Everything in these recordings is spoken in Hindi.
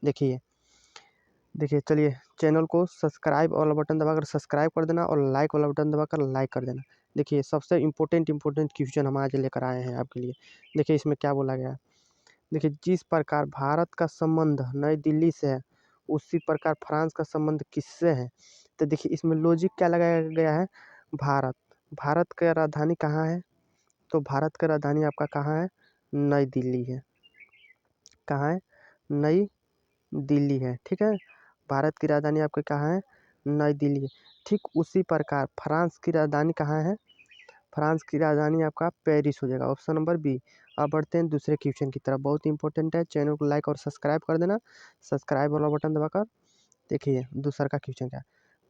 देखिए देखिए चलिए, चैनल को सब्सक्राइब वाला बटन दबाकर सब्सक्राइब कर देना और लाइक वाला बटन दबाकर लाइक कर देना। देखिए सबसे इम्पोर्टेंट क्वेश्चन हम आज लेकर आए हैं आपके लिए। देखिए इसमें क्या बोला गया है। देखिए, जिस प्रकार भारत का संबंध नई दिल्ली से है, उसी प्रकार फ्रांस का संबंध किससे है। तो देखिए इसमें लॉजिक क्या लगाया गया है। भारत भारत का राजधानी कहाँ है। तो भारत का राजधानी आपका कहाँ है, नई दिल्ली है। कहाँ है, नई दिल्ली है। ठीक है, भारत की राजधानी आपकी कहाँ है, नई दिल्ली है। ठीक उसी प्रकार फ्रांस की राजधानी कहाँ है, फ्रांस की राजधानी आपका पेरिस हो जाएगा, ऑप्शन नंबर बी। अब बढ़ते हैं दूसरे क्वेश्चन की तरफ, बहुत इंपॉर्टेंट है। चैनल को लाइक और सब्सक्राइब कर देना, सब्सक्राइब वाला बटन दबाकर। देखिए दूसरा का क्वेश्चन क्या है।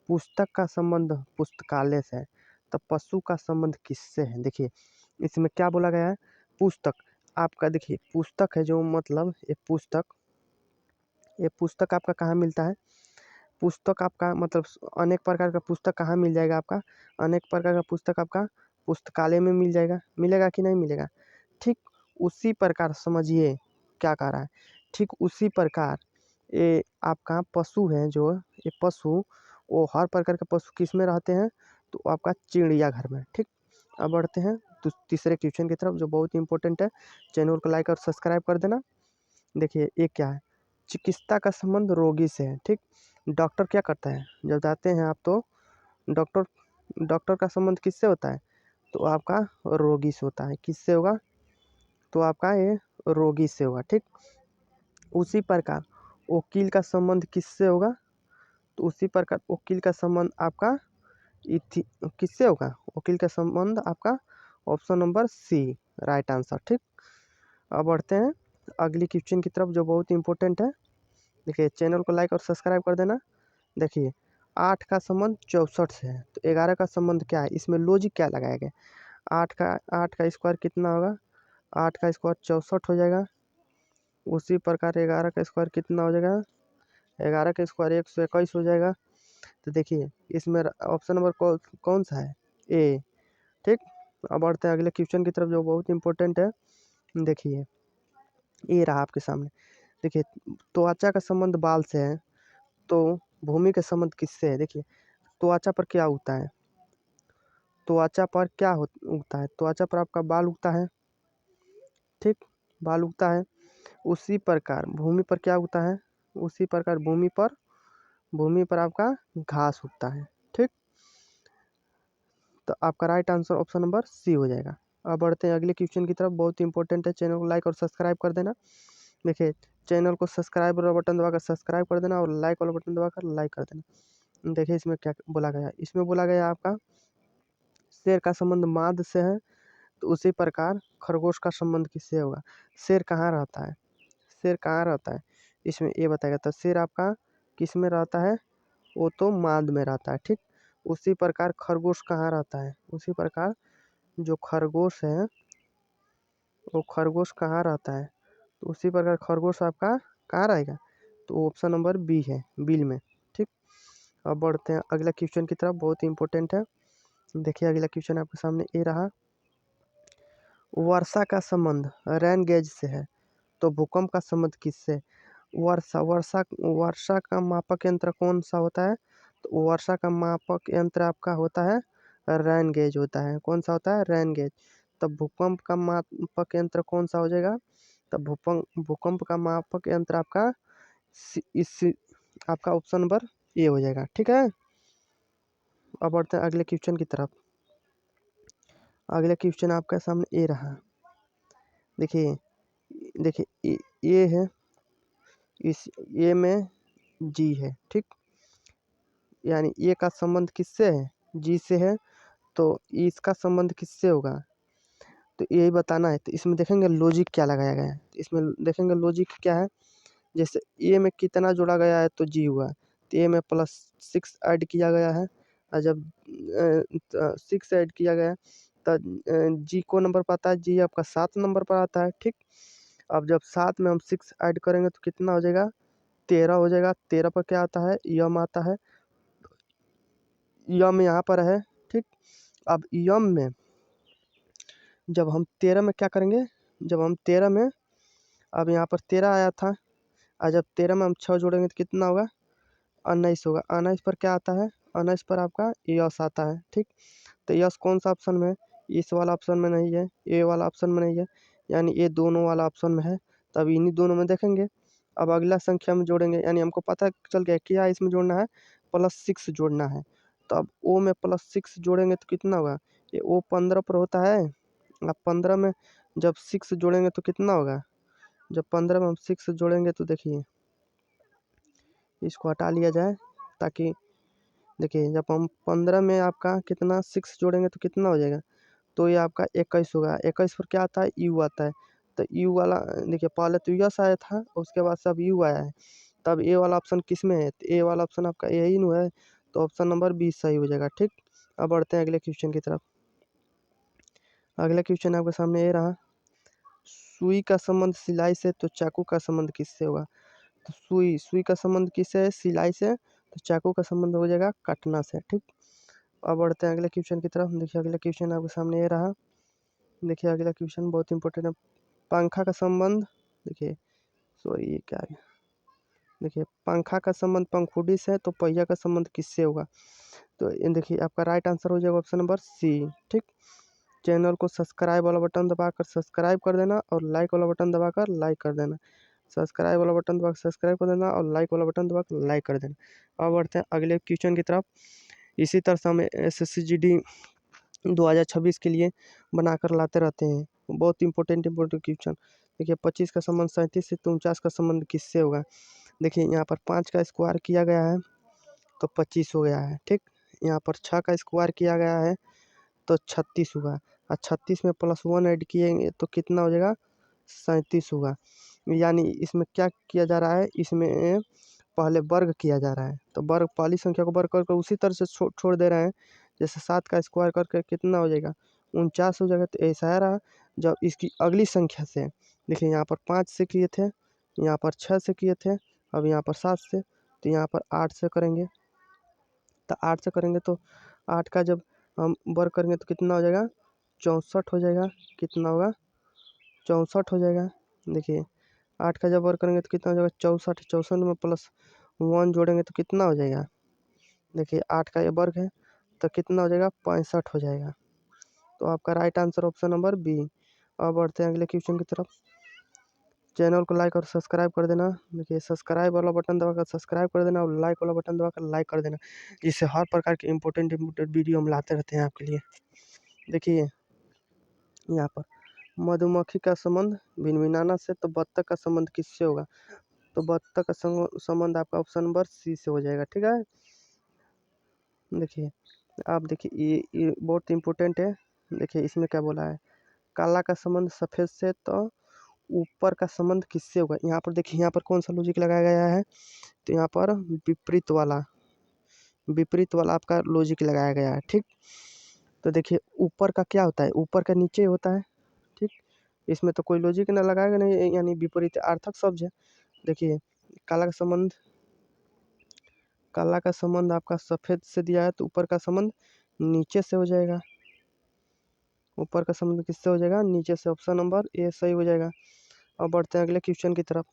पुस्तक का संबंध पुस्तकालय से है, तो पशु का संबंध किससे है। देखिए इसमें क्या बोला गया है। पुस्तक आपका, देखिए पुस्तक है जो मतलब ये पुस्तक आपका कहाँ मिलता है। पुस्तक आपका मतलब अनेक प्रकार का पुस्तक कहाँ मिल जाएगा आपका। अनेक प्रकार का पुस्तक आपका पुस्तकालय में मिल जाएगा, मिलेगा कि नहीं मिलेगा। ठीक उसी प्रकार समझिए क्या कह रहा है। ठीक उसी प्रकार ये आपका पशु है, जो ये पशु, वो हर प्रकार के पशु किस में रहते हैं, तो आपका चिड़ियाघर में। ठीक, अब बढ़ते हैं तीसरे क्वेश्चन की तरफ, जो बहुत इंपॉर्टेंट है। चैनल को लाइक और सब्सक्राइब कर देना। देखिए ये क्या है। चिकित्सा का संबंध रोगी से है। ठीक, डॉक्टर क्या करता है, जब जाते हैं आप तो डॉक्टर डॉक्टर का संबंध किससे होता है, तो आपका रोगी से होता है। किससे होगा, तो आपका ये रोगी से होगा। ठीक, उसी प्रकार वकील का संबंध किससे होगा, तो उसी प्रकार वकील का संबंध आपका किससे होगा, वकील का संबंध आपका option number C, right answer. ठीक, अब बढ़ते हैं अगली क्वेश्चन की तरफ, जो बहुत इंपॉर्टेंट है। देखिए चैनल को लाइक और सब्सक्राइब कर देना। देखिए 8 का संबंध 64 से है, तो 11 का संबंध क्या है, इसमें लॉजिक क्या लगाया गया। 8 का स्क्वायर कितना होगा, 8 का स्क्वायर 64 हो जाएगा। उसी प्रकार 11 का स्क्वायर कितना हो जाएगा, 11 का स्क्वायर 121 हो जाएगा। तो देखिए इसमें ऑप्शन नंबर कौन सा है, ए। ठीक, अब बढ़ते हैं अगले क्वेश्चन की तरफ, जो बहुत इंपॉर्टेंट है। देखिए ये रहा आपके सामने। देखिए त्वचा का संबंध बाल से है, तो भूमि का संबंध किससे है। देखिए त्वचा पर क्या उगता है, त्वचा पर क्या उगता है, त्वचा पर आपका बाल उगता है। ठीक, बाल उगता है। उसी प्रकार भूमि पर क्या उगता है, उसी प्रकार भूमि पर आपका घास उगता है। ठीक, तो आपका right answer option number C हो जाएगा। अब बढ़ते हैं अगले क्वेश्चन की तरफ, बहुत इंपॉर्टेंट है। चैनल को लाइक और सब्सक्राइब कर देना। देखिए चैनल को सब्सक्राइब वाला बटन दबाकर सब्सक्राइब कर देना और लाइक वाला बटन दबाकर लाइक कर देना। देखिए इसमें क्या बोला गया है। इसमें बोला गया आपका शेर का संबंध माद से है, तो उसी प्रकार खरगोश का संबंध किससे होगा। शेर कहाँ रहता है, शेर कहाँ रहता है, इसमें ये बताएगा। तो शेर आपका किस में रहता है, वो तो माद में रहता है। ठीक, उसी प्रकार खरगोश कहाँ रहता है, उसी प्रकार जो खरगोश है वो खरगोश कहाँ रहता है, तो उसी प्रकार खरगोश आपका कहाँ रहेगा, तो ऑप्शन नंबर बी है, बिल में। ठीक, अब बढ़ते हैं अगला क्वेश्चन की तरफ, बहुत इंपॉर्टेंट है। देखिए अगला क्वेश्चन आपके सामने ये रहा। वर्षा का संबंध रेन गेज से है, तो भूकंप का संबंध किससे। वर्षा वर्षा वर्षा का मापक यंत्र कौन सा होता है, तो वर्षा का मापक यंत्र आपका होता है रेन गेज होता है। कौन सा होता है, रेन गेज। तब भूकंप का मापक यंत्र कौन सा हो जाएगा, तब भूकंप का मापक यंत्र आपका इस आपका ऑप्शन नंबर ए हो जाएगा। ठीक है, अब बढ़ते हैं अगले क्वेश्चन की तरफ। अगले क्वेश्चन आपके सामने ए रहा। देखिए देखिए ये है, इस ये में जी है। ठीक, यानी ये का संबंध किससे है, जी से है, तो इसका संबंध किससे होगा, तो यही बताना है। तो इसमें देखेंगे लॉजिक क्या लगाया गया है, इसमें देखेंगे लॉजिक क्या है। जैसे ए में कितना जोड़ा गया है, तो जी हुआ, तो ए में +6 ऐड किया गया है, और जब 6 ऐड किया गया है तब जी को नंबर पर आता है, जी आपका 7 नंबर पर आता है। ठीक, अब जब 7 में हम 6 ऐड करेंगे तो कितना हो जाएगा, 13 हो जाएगा। 13 पर क्या आता है, यम आता है, यम यहाँ पर है। ठीक, अब यम में जब हम 13 में क्या करेंगे, जब हम 13 में, अब यहाँ पर 13 आया था, और जब 13 में हम 6 जोड़ेंगे तो कितना होगा, 19 होगा। 19 पर क्या आता है, 19 पर आपका यस आता है। ठीक, तो यस कौन सा ऑप्शन में है, इस वाला ऑप्शन में नहीं है, ए वाला ऑप्शन में नहीं है, यानी ये दोनों वाला ऑप्शन में है। तब इन्हीं दोनों में देखेंगे। अब अगला संख्या में जोड़ेंगे, यानी हमको पता चल गया क्या इसमें जोड़ना है, +6 जोड़ना है। तो अब ओ में +6 जोड़ेंगे तो कितना होगा, ये ओ 15 पर होता है। अब 15 में जब 6 जोड़ेंगे तो कितना होगा, जब 15 में हम 6 जोड़ेंगे तो देखिए इसको हटा लिया जाए, ताकि देखिए जब हम 15 में आपका कितना 6 जोड़ेंगे तो कितना हो जाएगा, तो ये आपका 21 होगा। 21 पर क्या आता है, यू आता है। तो यू वाला देखिए पहले तो यस आया था, उसके बाद सब यू आया है। तब ए वाला ऑप्शन किस में है, तो ए वाला ऑप्शन आपका यही न है, तो ऑप्शन नंबर 20 सही हो जाएगा। ठीक, अब बढ़ते हैं अगले क्वेश्चन की तरफ। अगला क्वेश्चन आपके सामने ये रहा, सुई का संबंध सिलाई से तो चाकू का संबंध किससे होगा। तो सुई सुई का संबंध किससे है, सिलाई से, तो चाकू का संबंध हो जाएगा काटना से। ठीक, अब बढ़ते हैं अगले क्वेश्चन की तरफ। देखिए अगला क्वेश्चन आपके सामने ये रहा। देखिए अगला क्वेश्चन बहुत इंपॉर्टेंट है, पंखा का संबंध, देखिए सॉरी ये क्या है, देखिए पंखा का संबंध पंखुड़ी से, तो पहिया का संबंध किससे होगा। तो ये देखिए आपका राइट आंसर हो जाएगा ऑप्शन नंबर सी। ठीक, चैनल को सब्सक्राइब वाला बटन दबाकर सब्सक्राइब कर देना और लाइक वाला बटन दबाकर लाइक कर देना। सब्सक्राइब वाला बटन दबाकर सब्सक्राइब कर देना और लाइक वाला बटन दबाकर लाइक कर देना। अब बढ़ते हैं अगले क्वेश्चन की तरफ। इसी तरह से हम SSCGD 2026 के लिए बनाकर लाते रहते हैं, बहुत इंपॉर्टेंट क्वेश्चन। देखिए 25 का संबंध 37 से, तो 49 का संबंध किससे होगा। देखिए यहाँ पर 5 का स्क्वायर किया गया है तो 25 हो गया है। ठीक, यहाँ पर 6 का स्क्वायर किया गया है तो 36 होगा, और 36 में +1 ऐड किएंगे तो कितना हो जाएगा, 37 होगा। यानी इसमें क्या किया जा रहा है, इसमें पहले वर्ग किया जा रहा है, तो वर्ग पहली संख्या को वर्ग करके उसी तरह से छोड़ दे रहे हैं। जैसे 7 का स्क्वायर करके कितना हो जाएगा, 49 हो जाएगा। तो ऐसा है रहा। जब इसकी अगली संख्या से, देखिए यहाँ पर 5 से किए थे, यहाँ पर 6 से किए थे, अब यहाँ पर 7 से, तो यहाँ पर 8 से करेंगे। तो 8 से करेंगे तो 8 का जब हम वर्ग करेंगे तो कितना हो जाएगा, 64 हो जाएगा। कितना होगा, 64 हो जाएगा। देखिए 8 का जब वर्ग करेंगे तो कितना हो जाएगा, 64। 64 में +1 जोड़ेंगे तो कितना हो जाएगा, देखिए 8 का ये वर्ग है तो कितना हो जाएगा, 65 हो जाएगा। तो आपका right answer option number B. अब बढ़ते हैं अगले क्वेश्चन की तरफ। चैनल को लाइक और सब्सक्राइब कर देना। देखिए सब्सक्राइब वाला बटन दबाकर सब्सक्राइब कर देना और लाइक वाला बटन दबाकर लाइक कर देना, जिससे हर प्रकार के इंपॉर्टेंट वीडियो हम लाते रहते हैं आपके लिए। देखिए यहाँ पर मधुमक्खी का संबंध भिनभिनाना से, तो बत्तख का संबंध किससे होगा। तो बत्तख का संबंध आपका ऑप्शन नंबर सी से हो जाएगा। ठीक है, देखिए आप देखिए ये बहुत इंपॉर्टेंट है। देखिए इसमें क्या बोला है, काला का संबंध सफ़ेद से, तो ऊपर का संबंध किससे होगा। यहाँ पर देखिए, यहाँ पर कौन सा लॉजिक लगाया गया है, तो यहाँ पर विपरीत वाला आपका लॉजिक लगाया गया है। ठीक, तो देखिए ऊपर का क्या होता है, ऊपर का नीचे होता है। ठीक, इसमें तो कोई लॉजिक ना लगाएगा नहीं, यानी विपरीत अर्थक शब्द है। देखिए काला का संबंध, काला का संबंध आपका सफ़ेद से दिया है, तो ऊपर का संबंध नीचे से हो जाएगा। ऊपर का संबंध किससे हो जाएगा, नीचे से। ऑप्शन नंबर ए सही हो जाएगा। अब बढ़ते हैं अगले क्वेश्चन की तरफ।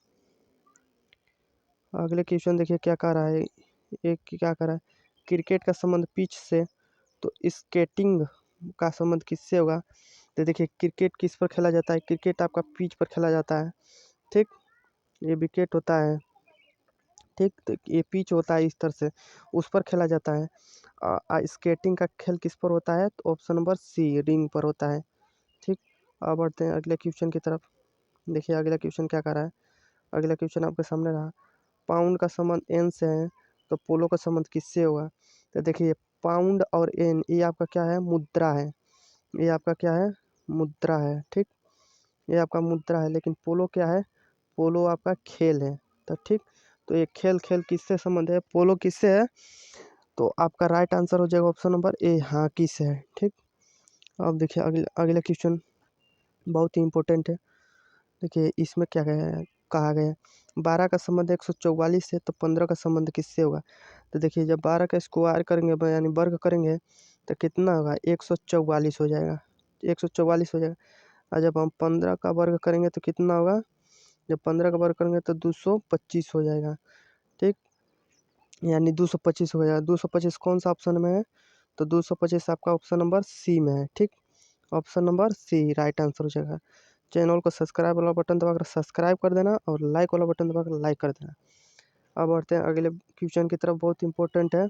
अगले क्वेश्चन देखिए क्या कह रहा है, एक क्या कह रहा है, क्रिकेट का संबंध पिच से, तो स्केटिंग का संबंध किससे होगा। तो देखिए क्रिकेट किस पर खेला जाता है, क्रिकेट आपका पिच पर खेला जाता है। ठीक, ये विकेट होता है। ठीक, तो ये पिच होता है, इस तरह से उस पर खेला जाता है। स्केटिंग का खेल किस पर होता है, तो ऑप्शन नंबर सी रिंग पर होता है। ठीक, अब बढ़ते हैं अगले क्वेश्चन की तरफ। देखिए अगला क्वेश्चन क्या कर रहा है, अगला क्वेश्चन आपके सामने रहा, पाउंड का संबंध एन से है, तो पोलो का संबंध किससे होगा। तो देखिए पाउंड और एन ये आपका क्या है, मुद्रा है। ये आपका क्या है, मुद्रा है। ठीक, ये आपका मुद्रा है, लेकिन पोलो क्या है, पोलो आपका खेल है। तो ठीक, तो ये खेल खेल किससे संबंध है, पोलो किससे है, तो आपका राइट आंसर हो जाएगा ऑप्शन नंबर ए हॉकी से है। ठीक, अब देखिए अगले क्वेश्चन बहुत ही इंपॉर्टेंट है। देखिए इसमें क्या कहा गया है, 12 का संबंध 144 से, तो 15 का संबंध किससे होगा। तो देखिए जब 12 का स्क्वायर करेंगे यानी वर्ग करेंगे तो कितना होगा, 144 हो जाएगा। 144 हो जाएगा, और जब हम 15 का वर्ग करेंगे तो कितना होगा, जब 15 का वर्ग करेंगे तो 225 हो जाएगा। ठीक, यानी 225 हो जाएगा। 225 कौन सा ऑप्शन में है? तो 225 आपका ऑप्शन नंबर सी में है। ठीक, option number C right answer हो जाएगा। चैनल को सब्सक्राइब वाला बटन दबाकर सब्सक्राइब कर देना और लाइक वाला बटन दबाकर लाइक कर देना। अब बढ़ते हैं अगले क्वेश्चन की तरफ, बहुत इंपॉर्टेंट है।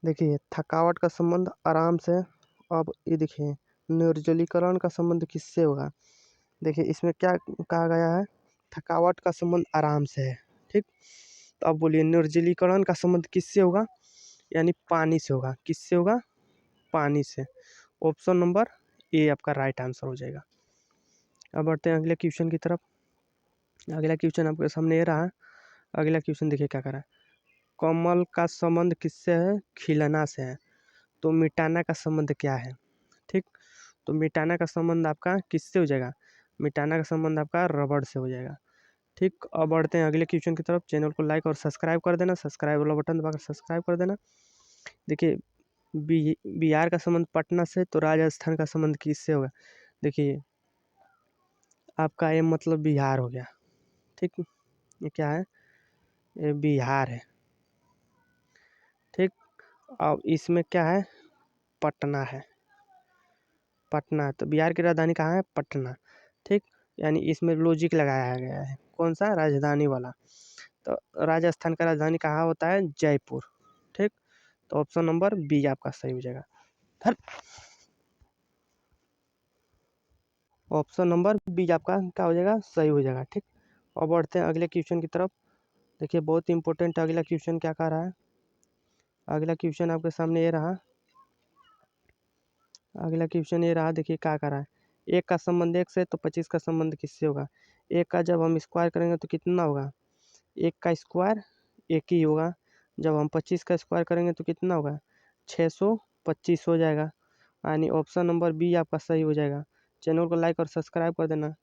देखिए, थकावट का संबंध आराम से। अब ये देखिए, निर्जलीकरण का संबंध किससे होगा? देखिए, इसमें क्या कहा गया है? थकावट का संबंध आराम से है। ठीक, तो अब बोलिए निर्जलीकरण का संबंध किससे होगा? यानी पानी से होगा। किससे होगा? पानी से। ऑप्शन नंबर ए आपका राइट आंसर हो जाएगा। अब बढ़ते हैं अगले क्वेश्चन की तरफ। अगला क्वेश्चन आपके सामने ये रहा। अगला क्वेश्चन देखिए क्या करा है। कमल का संबंध किससे है? खिलना से है। तो मिटाना का संबंध क्या है? ठीक, तो मिटाना का संबंध आपका किससे हो जाएगा? मिटाना का संबंध आपका रबड़ से हो जाएगा। ठीक, अब बढ़ते हैं अगले क्वेश्चन की तरफ। चैनल को लाइक और सब्सक्राइब कर देना, सब्सक्राइब वाला बटन दबाकर सब्सक्राइब कर देना। देखिए, बिहार का संबंध पटना से, तो राजस्थान का संबंध किससे होगा? देखिए, आपका ये मतलब बिहार हो गया। ठीक, ये क्या है? ये बिहार है। ठीक, अब इसमें क्या है? पटना है। पटना, तो बिहार की राजधानी कहाँ है? पटना। ठीक, यानी इसमें लॉजिक लगाया गया है। कौन सा? राजधानी वाला। तो राजस्थान का राजधानी कहाँ होता है? जयपुर। ठीक, तो ऑप्शन नंबर बी आपका सही हो जाएगा। ऑप्शन नंबर बी आपका क्या हो जाएगा? सही हो जाएगा। ठीक, और बढ़ते हैं अगले क्वेश्चन की तरफ। देखिए, बहुत इंपॉर्टेंट अगला क्वेश्चन क्या कह रहा है। अगला क्वेश्चन आपके सामने ये रहा। अगला क्वेश्चन ये रहा। देखिए क्या कर रहा है। एक का संबंध एक से, तो 25 का संबंध किससे होगा? एक का जब हम स्क्वायर करेंगे तो कितना होगा? एक का स्क्वायर एक ही होगा। जब हम 25 का स्क्वायर करेंगे तो कितना होगा? 625 हो जाएगा। यानी ऑप्शन नंबर बी आपका सही हो जाएगा। चैनल को लाइक और सब्सक्राइब कर देना।